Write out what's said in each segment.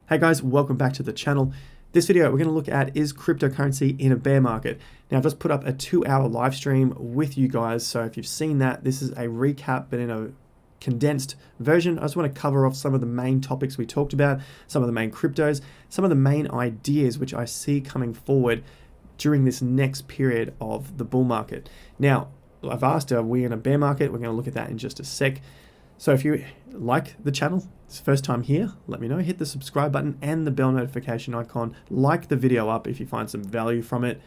Hey guys, welcome back to the channel. This video we're going to look at is cryptocurrency in a bear market. Now I've just put up a 2-hour live stream with you guys, so if you've seen that, this is a recap but in a condensed version. I just want to cover off some of the main topics we talked about, some of the main cryptos, some of the main ideas which I see coming forward during this next period of the bull market. Now I've asked, are we in a bear market? We're going to look at that in just a sec. So if you like the channel, it's the first time here, let me know. Hit the subscribe button and the bell notification icon. Like the video up if you find some value from it.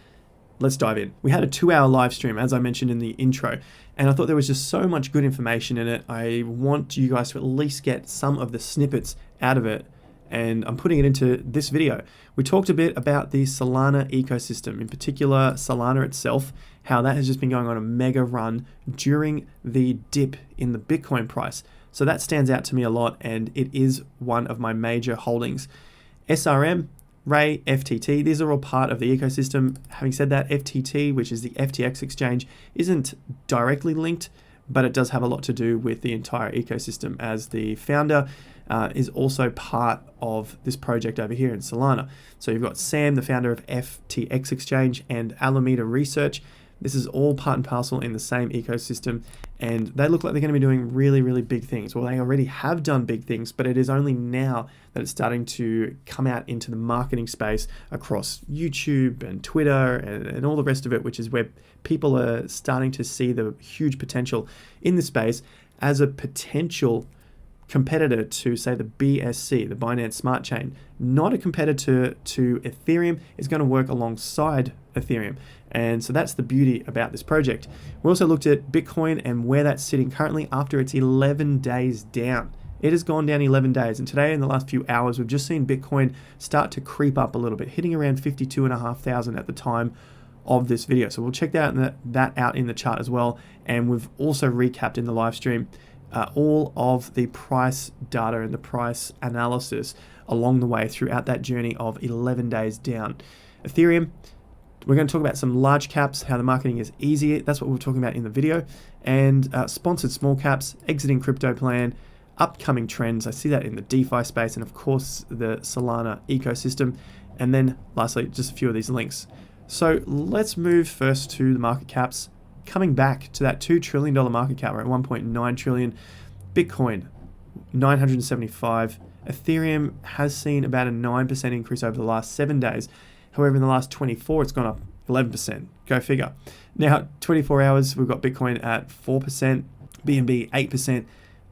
Let's dive in. We had a 2-hour live stream, as I mentioned in the intro, and I thought there was just so much good information in it. I want you guys to at least get some of the snippets out of it, and I'm putting it into this video. We talked a bit about the Solana ecosystem, in particular Solana itself, how that has just been going on a mega run during the dip in the Bitcoin price. So that stands out to me a lot, and it is one of my major holdings. SRM, Ray, FTT, these are all part of the ecosystem. Having said that, FTT, which is the FTX exchange, isn't directly linked, but it does have a lot to do with the entire ecosystem, as the founder is also part of this project over here in Solana. So you've got Sam, the founder of FTX exchange, and Alameda Research. This is all part and parcel in the same ecosystem, and they look like they're going to be doing really, really big things. Well, they already have done big things, but it is only now that it's starting to come out into the marketing space across YouTube and Twitter and all the rest of it, which is where people are starting to see the huge potential in the space as a potential competitor to, say, the BSC, the Binance Smart Chain. Not a competitor to Ethereum, is going to work alongside Ethereum. And so that's the beauty about this project. We also looked at Bitcoin and where that's sitting currently after it's 11 days down. It has gone down 11 days. And today, in the last few hours, we've just seen Bitcoin start to creep up a little bit, hitting around 52,500 at the time of this video. So we'll check that out in the chart as well. And we've also recapped in the live stream all of the price data and the price analysis along the way throughout that journey of 11 days down. Ethereum, we're going to talk about some large caps, how the marketing is easy. That's what we're talking about in the video. And sponsored small caps, exiting crypto plan, upcoming trends. I see that in the DeFi space, and of course the Solana ecosystem. And then lastly, just a few of these links. So let's move first to the market caps. Coming back to that $2 trillion market cap, we're at 1.9 trillion. Bitcoin, 975. Ethereum has seen about a 9% increase over the last 7 days. However, in the last 24, it's gone up 11%. Go figure. Now, 24 hours, we've got Bitcoin at 4%, BNB 8%.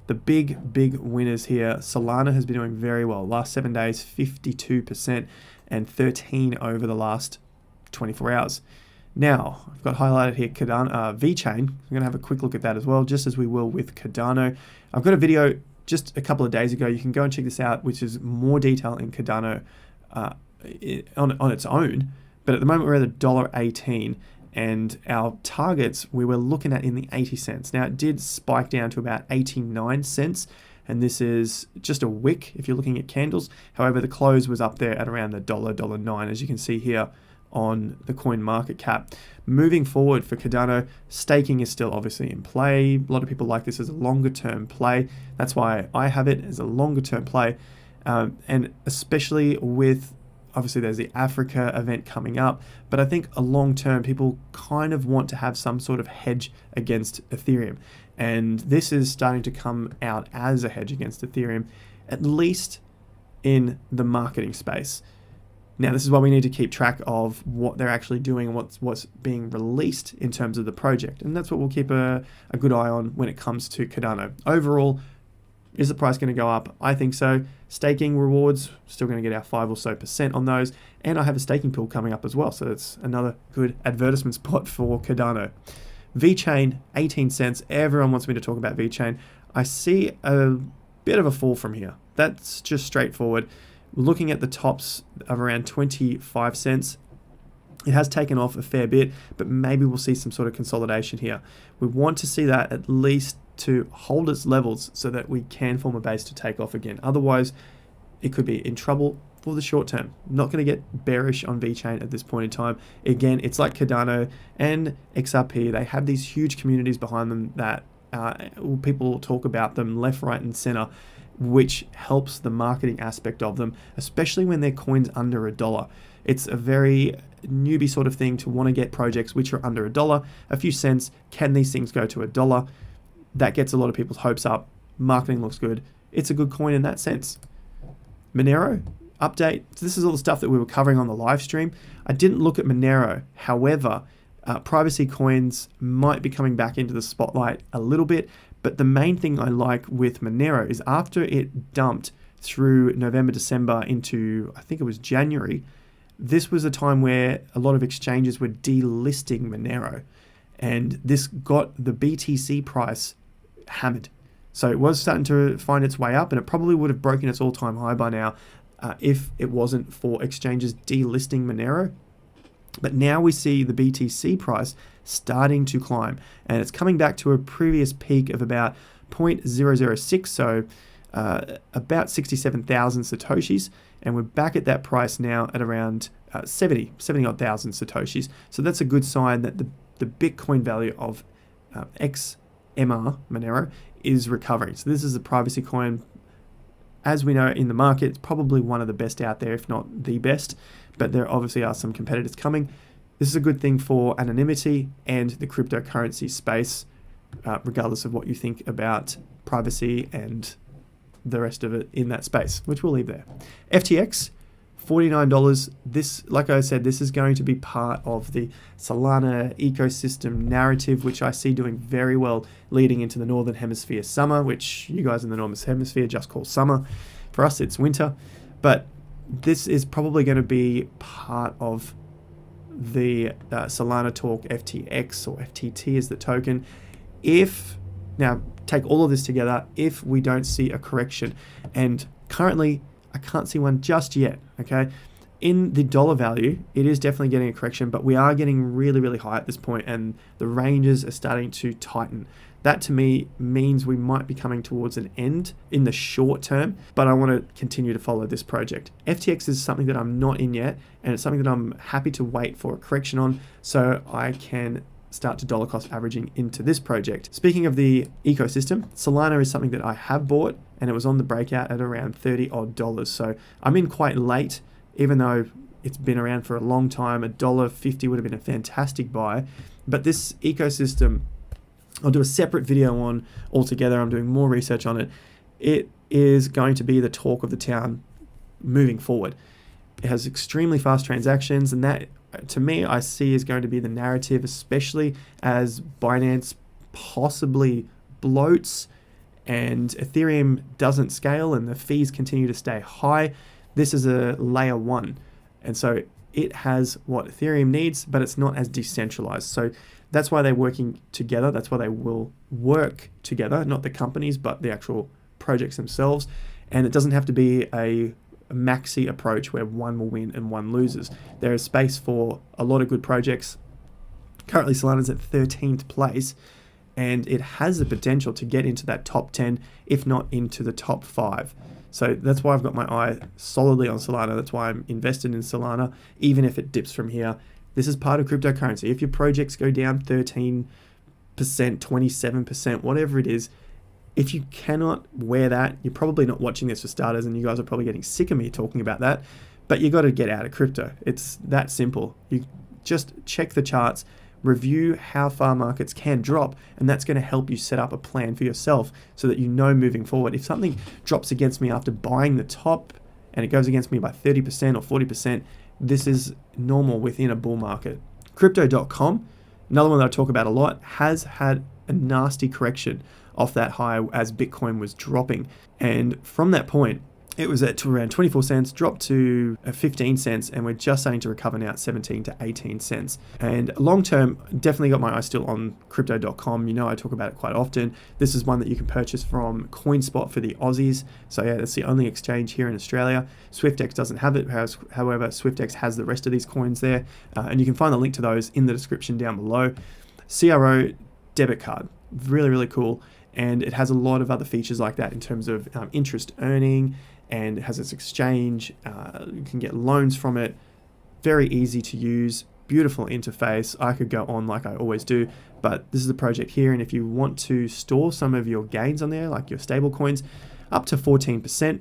The big winners here, Solana has been doing very well. Last 7 days, 52%, and 13 over the last 24 hours. Now, I've got highlighted here Cardano, VeChain. I'm going to have a quick look at that as well, just as we will with Cardano. I've got a video just a couple of days ago. You can go and check this out, which is more detail in Cardano on its own. But at the moment, we're at $1.18, and our targets we were looking at in the 80 cents. Now, it did spike down to about 89 cents, and this is just a wick if you're looking at candles. However, the close was up there at around the $1.09, as you can see here on the coin market cap. Moving forward for Cardano, staking is still obviously in play. A lot of people like this as a longer term play. That's why I have it as a longer term play. And especially with, obviously there's the Africa event coming up, but I think a long term people kind of want to have some sort of hedge against Ethereum. And this is starting to come out as a hedge against Ethereum, at least in the marketing space. Now, this is why we need to keep track of what they're actually doing and what's being released in terms of the project. And that's what we'll keep a good eye on when it comes to Cardano. Overall, is the price going to go up? I think so. Staking rewards, still going to get our 5% or so on those. And I have a staking pool coming up as well. So that's another good advertisement spot for Cardano. VeChain, 18 cents. Everyone wants me to talk about VeChain. I see a bit of a fall from here. That's just straightforward. Looking at the tops of around 25 cents, it has taken off a fair bit, but maybe we'll see some sort of consolidation here. We want to see that at least to hold its levels so that we can form a base to take off again. Otherwise, it could be in trouble for the short term. Not going to get bearish on VeChain at this point in time. Again, it's like Cardano and XRP. They have these huge communities behind them that people talk about them left, right, and center. which helps the marketing aspect of them, especially when they're coins under $1. It's a very newbie sort of thing to want to get projects which are under $1, a few cents. Can these things go to $1? That gets a lot of people's hopes up. Marketing looks good. It's a good coin in that sense. Monero update. So this is all the stuff that we were covering on the live stream. I didn't look at Monero. However, privacy coins might be coming back into the spotlight a little bit. But the main thing I like with Monero is after it dumped through November, December into, I think it was January, this was a time where a lot of exchanges were delisting Monero. And this got the BTC price hammered. So it was starting to find its way up, and it probably would have broken its all-time high by now if it wasn't for exchanges delisting Monero. But now we see the BTC price starting to climb, and it's coming back to a previous peak of about 0.006, so about 67,000 Satoshis, and we're back at that price now at around 70 odd thousand Satoshis. So that's a good sign that the Bitcoin value of XMR Monero is recovering. So this is a privacy coin. As we know in the market, it's probably one of the best out there, if not the best, but there obviously are some competitors coming. This is a good thing for anonymity and the cryptocurrency space, regardless of what you think about privacy and the rest of it in that space, which we'll leave there. FTX, $49. This, like I said, this is going to be part of the Solana ecosystem narrative, which I see doing very well leading into the Northern Hemisphere summer, which you guys in the Northern Hemisphere just call summer. For us, it's winter. But this is probably going to be part of the Solana talk, FTX or FTT is the token. Now take all of this together, if we don't see a correction, and currently I can't see one just yet, okay? In the dollar value, it is definitely getting a correction, but we are getting really, really high at this point, and the ranges are starting to tighten. That to me means we might be coming towards an end in the short term, but I want to continue to follow this project. FTX is something that I'm not in yet, and it's something that I'm happy to wait for a correction on so I can start to dollar cost averaging into this project. Speaking of the ecosystem, Solana is something that I have bought, and it was on the breakout at around $30 odd. So I'm in quite late, even though it's been around for a long time. $1.50 would have been a fantastic buy. But this ecosystem, I'll do a separate video on altogether. I'm doing more research on it. It is going to be the talk of the town moving forward. It has extremely fast transactions, and that, to me, I see is going to be the narrative, especially as Binance possibly bloats and Ethereum doesn't scale and the fees continue to stay high. This is a layer one, and so it has what Ethereum needs, but it's not as decentralized. So that's why they're working together. That's why they will work together, not the companies, but the actual projects themselves. And it doesn't have to be a maxi approach where one will win and one loses. There is space for a lot of good projects. Currently Solana's at 13th place, and it has the potential to get into that top 10, if not into the top 5. So that's why I've got my eye solidly on Solana. That's why I'm invested in Solana, even if it dips from here. This is part of cryptocurrency. If your projects go down 13%, 27%, whatever it is, if you cannot wear that, you're probably not watching this for starters, and you guys are probably getting sick of me talking about that, but you got to get out of crypto. It's that simple. You just check the charts, review how far markets can drop, and that's going to help you set up a plan for yourself so that you know moving forward. If something drops against me after buying the top and it goes against me by 30% or 40%, this is normal within a bull market. Crypto.com, another one that I talk about a lot, has had a nasty correction off that high as Bitcoin was dropping. And from that point, it was at around 24 cents, dropped to 15 cents, and we're just starting to recover now at 17 to 18 cents. And long term, definitely got my eye still on crypto.com. You know, I talk about it quite often. This is one that you can purchase from CoinSpot for the Aussies. So yeah, that's the only exchange here in Australia. SwiftX doesn't have it. However, SwiftX has the rest of these coins there. And you can find the link to those in the description down below. CRO debit card, really, really cool. And it has a lot of other features like that in terms of interest earning, and it has its exchange. You can get loans from it. Very easy to use, beautiful interface. I could go on like I always do, but this is the project here. And if you want to store some of your gains on there, like your stable coins, up to 14%.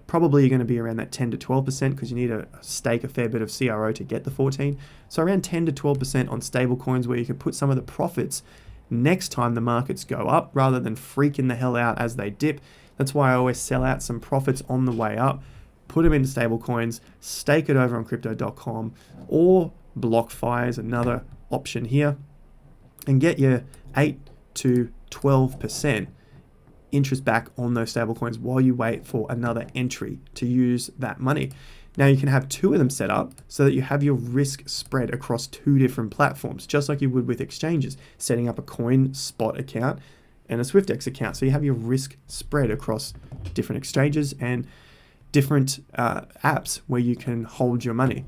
Probably you're going to be around that 10 to 12% because you need to stake a fair bit of CRO to get the 14. So around 10 to 12% on stable coins where you can put some of the profits next time the markets go up rather than freaking the hell out as they dip. That's why I always sell out some profits on the way up, put them into stable coins, stake it over on crypto.com, or BlockFi is another option here, and get your 8 to 12% interest back on those stable coins while you wait for another entry to use that money. Now you can have 2 of them set up so that you have your risk spread across 2 different platforms, just like you would with exchanges, setting up a coin spot account and a SwiftX account. So you have your risk spread across different exchanges and different apps where you can hold your money.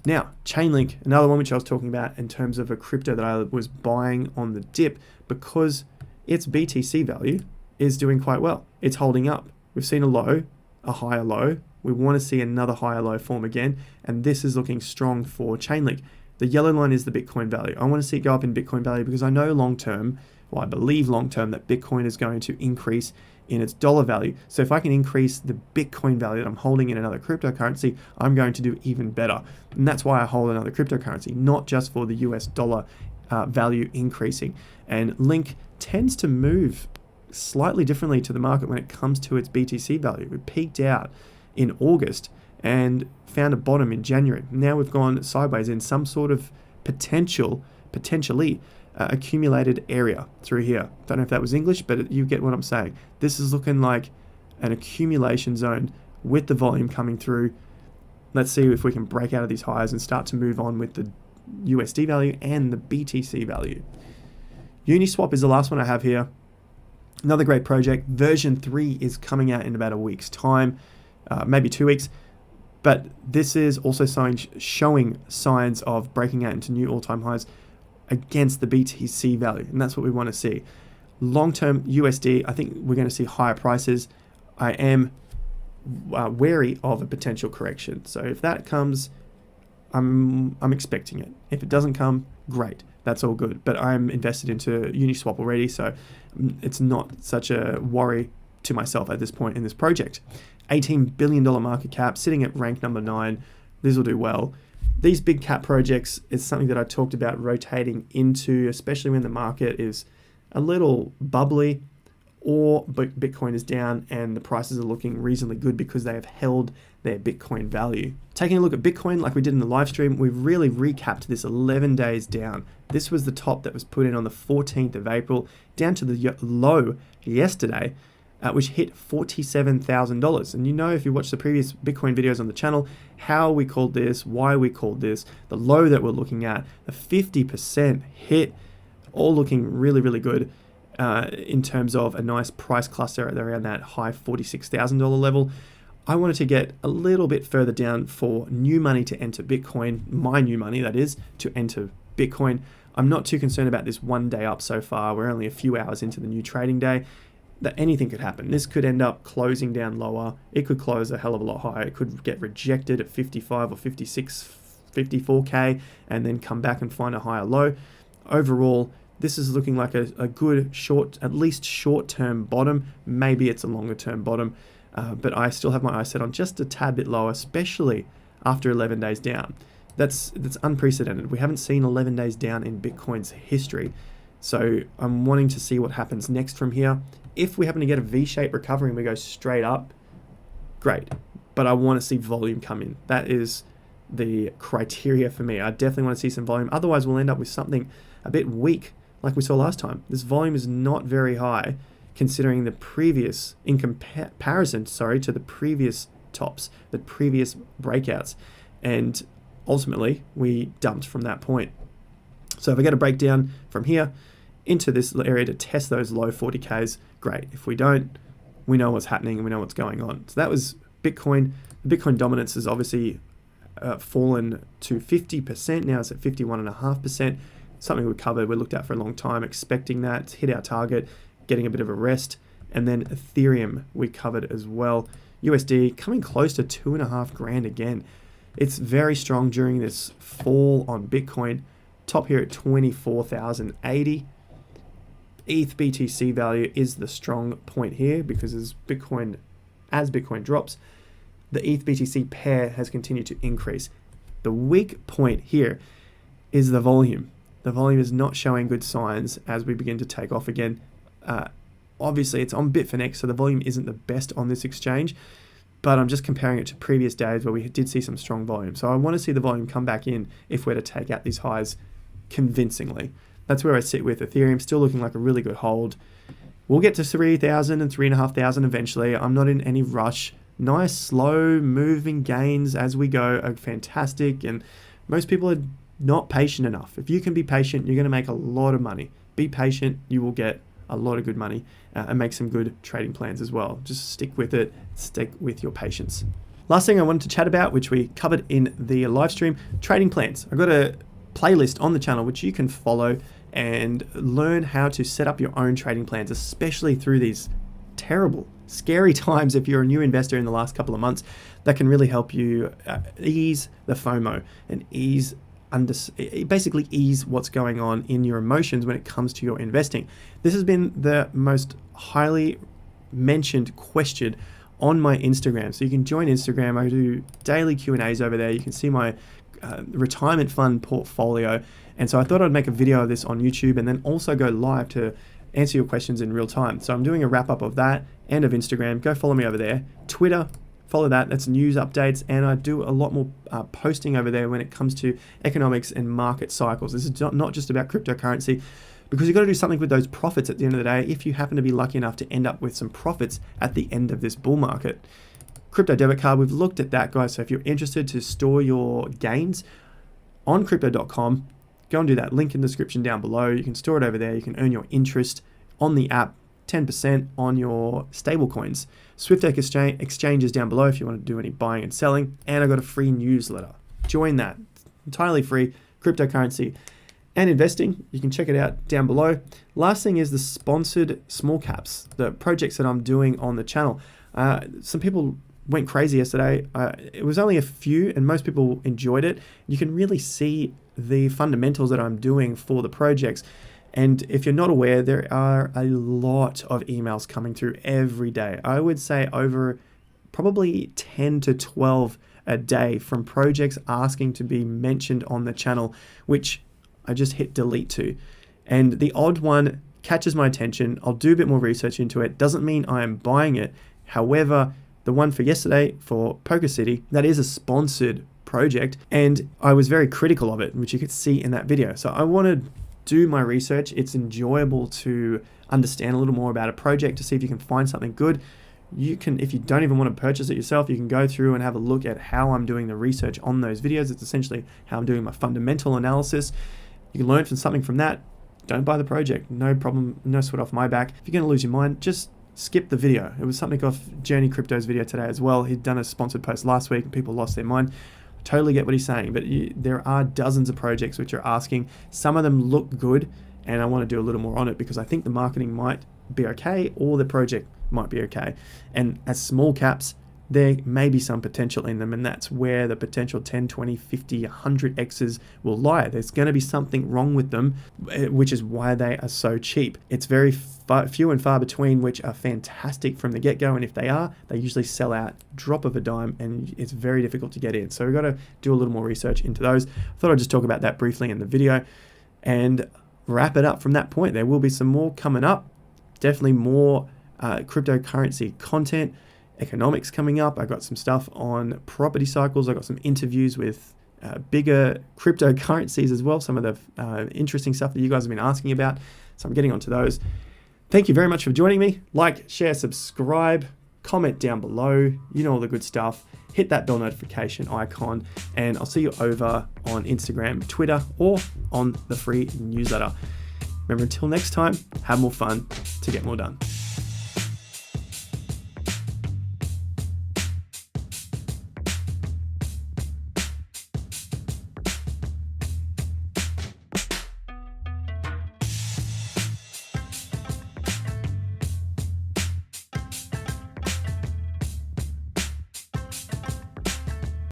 Now, Chainlink, another one which I was talking about in terms of a crypto that I was buying on the dip because its BTC value is doing quite well. It's holding up. We've seen a low, a higher low. We want to see another higher low form again, and this is looking strong for Chainlink. The yellow line is the Bitcoin value. I want to see it go up in Bitcoin value because I know long term, well, I believe long term that Bitcoin is going to increase in its dollar value. So if I can increase the Bitcoin value that I'm holding in another cryptocurrency, I'm going to do even better. And that's why I hold another cryptocurrency, not just for the US dollar value increasing. And Link tends to move slightly differently to the market when it comes to its BTC value. We peaked out in August and found a bottom in January. Now we've gone sideways in some sort of potentially accumulated area through here. Don't know if that was English, but you get what I'm saying. This is looking like an accumulation zone with the volume coming through. Let's see if we can break out of these highs and start to move on with the USD value and the BTC value. Uniswap is the last one I have here. Another great project. Version 3 is coming out in about a week's time, maybe 2 weeks. But this is also showing signs of breaking out into new all-time highs against the BTC value, and that's what we want to see. Long-term USD, I think we're going to see higher prices. I am wary of a potential correction. So if that comes, I'm expecting it. If it doesn't come, great. That's all good. But I'm invested into Uniswap already, so it's not such a worry to myself at this point in this project. $18 billion market cap, sitting at rank number 9. This will do well. These big cap projects is something that I talked about rotating into, especially when the market is a little bubbly or Bitcoin is down and the prices are looking reasonably good because they have held their Bitcoin value. Taking a look at Bitcoin like we did in the live stream, we've really recapped this 11 days down. This was the top that was put in on the 14th of April, down to the low yesterday, which hit $47,000. And you know, if you watch the previous Bitcoin videos on the channel, how we called this, why we called this, the low that we're looking at, the 50% hit, all looking really, really good in terms of a nice price cluster around that high $46,000 level. I wanted to get a little bit further down for new money to enter Bitcoin, my new money that is, to enter Bitcoin. I'm not too concerned about this 1 day up so far. We're only a few hours into the new trading day. That anything could happen. This could end up closing down lower. It could close a hell of a lot higher. It could get rejected at 55 or 56, 54K and then come back and find a higher low. Overall, this is looking like a good at least short-term bottom. Maybe it's a longer-term bottom, but I still have my eyes set on just a tad bit lower, especially after 11 days down. That's unprecedented. We haven't seen 11 days down in Bitcoin's history. So I'm wanting to see what happens next from here. If we happen to get a V-shaped recovery and we go straight up, great. But I want to see volume come in. That is the criteria for me. I definitely want to see some volume. Otherwise, we'll end up with something a bit weak like we saw last time. This volume is not very high considering the previous, in comparison, to the previous tops, the previous breakouts. And ultimately, we dumped from that point. So if I get a breakdown from here into this area to test those low 40Ks, great. If we don't, we know what's happening and we know what's going on. So that was Bitcoin. The Bitcoin dominance has obviously fallen to 50%. Now it's at 51.5%. Something we covered, we looked at for a long time, expecting that to hit our target, getting a bit of a rest. And then Ethereum we covered as well. USD coming close to 2.5 grand again. It's very strong during this fall on Bitcoin. Top here at 24,080. ETH BTC value is the strong point here, because as Bitcoin drops, the ETH BTC pair has continued to increase. The weak point here is the volume. The volume is not showing good signs as we begin to take off again. Obviously, it's on Bitfinex, so the volume isn't the best on this exchange, but I'm just comparing it to previous days where we did see some strong volume. So I want to see the volume come back in if we're to take out these highs convincingly. That's where I sit with Ethereum, still looking like a really good hold. We'll get to 3,000 and 3,500 eventually. I'm not in any rush. Nice, slow moving gains as we go are fantastic, and most people are not patient enough. If you can be patient, you're going to make a lot of money. Be patient, you will get a lot of good money and make some good trading plans as well. Just stick with it, stick with your patience. Last thing I wanted to chat about, which we covered in the live stream, trading plans. I've got a playlist on the channel which you can follow and learn how to set up your own trading plans, especially through these terrible, scary times. If you're a new investor in the last couple of months, that can really help you ease the FOMO and basically ease what's going on in your emotions when it comes to your investing. This has been the most highly mentioned question on my Instagram. So you can join Instagram. I do daily Q&As over there. You can see my retirement fund portfolio. And so I thought I'd make a video of this on YouTube and then also go live to answer your questions in real time. So I'm doing a wrap up of that and of Instagram. Go follow me over there. Twitter, follow that. That's news updates. And I do a lot more posting over there when it comes to economics and market cycles. This is not just about cryptocurrency, because you've got to do something with those profits at the end of the day if you happen to be lucky enough to end up with some profits at the end of this bull market. Crypto debit card, we've looked at that, guys. So if you're interested to store your gains on crypto.com, go and do that. Link in the description down below. You can store it over there. You can earn your interest on the app, 10% on your stable coins. SwiftX exchange is down below if you want to do any buying and selling. And I've got a free newsletter. Join that. Entirely free. Cryptocurrency and investing. You can check it out down below. Last thing is the sponsored small caps, the projects that I'm doing on the channel. Some people went crazy yesterday. It was only a few and most people enjoyed it. You can really see the fundamentals that I'm doing for the projects. And if you're not aware, there are a lot of emails coming through every day. I would say over probably 10 to 12 a day from projects asking to be mentioned on the channel, which I just hit delete to. And the odd one catches my attention. I'll do a bit more research into it. Doesn't mean I am buying it. However, the one for yesterday for Poker City, that is a sponsored project, and I was very critical of it, which you could see in that video. So I want to do my research. It's enjoyable to understand a little more about a project to see if you can find something good. You can, if you don't even want to purchase it yourself, you can go through and have a look at how I'm doing the research on those videos. It's essentially how I'm doing my fundamental analysis. You can learn from something from that. Don't buy the project. No problem. No sweat off my back. If you're going to lose your mind, just skip the video. It was something off Journey Crypto's video today as well. He'd done a sponsored post last week and people lost their mind. Totally get what he's saying, but there are dozens of projects which are asking. Some of them look good, and I want to do a little more on it because I think the marketing might be okay or the project might be okay. And as small caps, there may be some potential in them, and that's where the potential 10, 20, 50, 100 X's will lie. There's going to be something wrong with them, which is why they are so cheap. It's very few and far between which are fantastic from the get-go, and if they are, they usually sell out drop of a dime, and it's very difficult to get in. So we've got to do a little more research into those. I thought I'd just talk about that briefly in the video and wrap it up from that point. There will be some more coming up, definitely more cryptocurrency content, economics coming up. I got some stuff on property cycles. I got some interviews with bigger cryptocurrencies as well, some of the interesting stuff that you guys have been asking about. So I'm getting onto those. Thank you very much for joining me. Like, share, subscribe, comment down below. You know all the good stuff. Hit that bell notification icon, and I'll see you over on Instagram, Twitter, or on the free newsletter. Remember, until next time, have more fun to get more done.